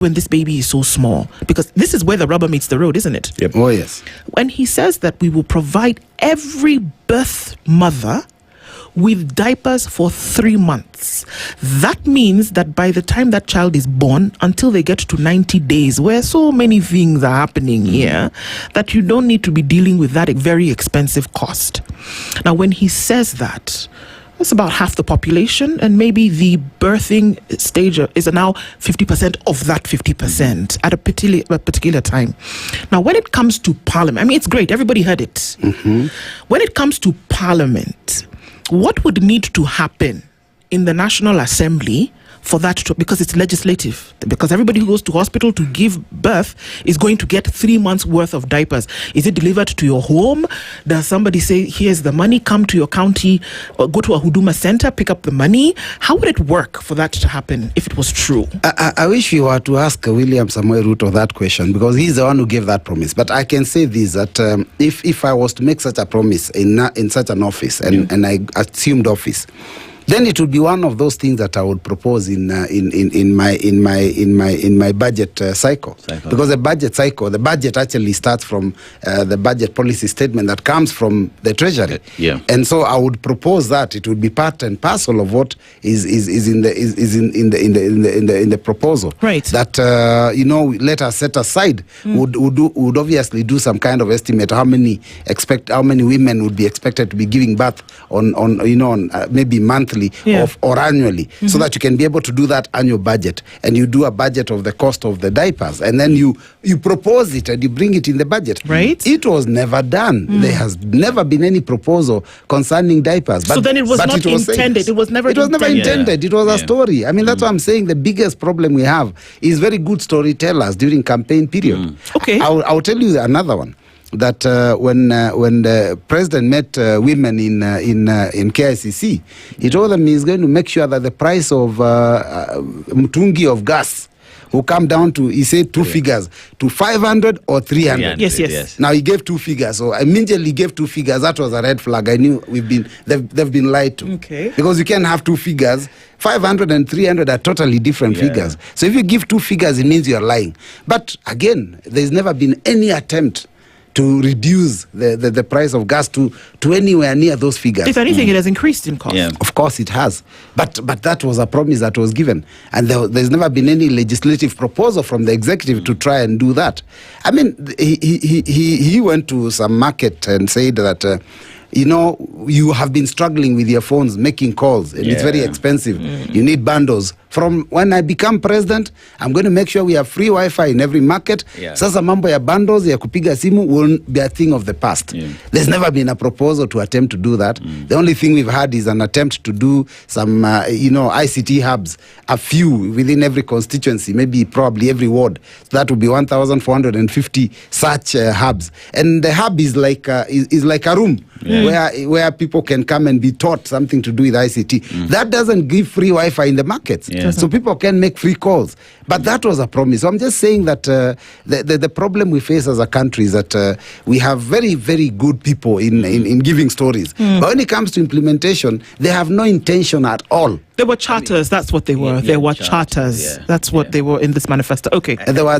when this baby is so small? Because this is where the rubber meets the road, isn't it? Yep. Oh, yes. When he says that we will provide every birth mother with diapers for 3 months, that means that by the time that child is born, until they get to 90 days, where so many things are happening here, that you don't need to be dealing with that very expensive cost. Now, when he says that, that's about half the population, and maybe the birthing stage is now 50% of that 50% at a particular time. Now, when it comes to Parliament, I mean, it's great. Everybody heard it. Mm-hmm. When it comes to Parliament, what would need to happen in the National Assembly for that to, because it's legislative, because everybody who goes to hospital to give birth is going to get 3 months worth of diapers. Is it delivered to your home? Does somebody say, here's the money, come to your county, or go to a Huduma center, pick up the money? How would it work for that to happen if it was true? I wish you were to ask William Samoei Ruto that question, because he's the one who gave that promise. But I can say this, that if I was to make such a promise in such an office, and I assumed office, then it would be one of those things that I would propose in my budget cycle. Because the budget actually starts from the budget policy statement that comes from the Treasury. Yeah. And so I would propose that it would be part and parcel of what is in the proposal. Right. That let us set aside would obviously do some kind of estimate how many women would be expected to be giving birth on maybe monthly. Or annually, so that you can be able to do that annual budget, and you do a budget of the cost of the diapers, and then you propose it and you bring it in the budget. Right. It was never done. There has never been any proposal concerning diapers. But, so then it was not intended. It was never intended. It was a story. I mean, that's what I'm saying. The biggest problem we have is very good storytellers during campaign period. Okay. I'll tell you another one. That when the president met women in KICC, he told them he's going to make sure that the price of mtungi of gas will come down to, he said, two figures, to 500 or 300. Yes. Now he gave two figures, so I immediately gave two figures. That was a red flag. I knew they've been lied to. Okay. Because you can't have two figures. 500 and 300 are totally different figures. So if you give two figures, it means you're lying. But again, there's never been any attempt to reduce the price of gas to anywhere near those figures. If anything, it has increased in cost. Yeah. Of course it has. But that was a promise that was given. And there's never been any legislative proposal from the executive to try and do that. I mean, he went to some market and said that, you have been struggling with your phones, making calls, and it's very expensive. You need bundles. From when I become president, I'm going to make sure we have free Wi-Fi in every market. Sasa mambo ya bundles, ya kupiga simu will be a thing of the past. There's never been a proposal to attempt to do that. The only thing we've had is an attempt to do some, ICT hubs, a few within every constituency, maybe probably every ward. So that would be 1,450 such hubs. And the hub is like a room. Where people can come and be taught something to do with ICT. That doesn't give free Wi-Fi in the markets. So people can make free calls. But that was a promise. So I'm just saying that the problem we face as a country is that we have very, very good people in giving stories. But when it comes to implementation, they have no intention at all. There were charters. That's what they were. There were charters. That's what they were in this manifesto. Okay. There were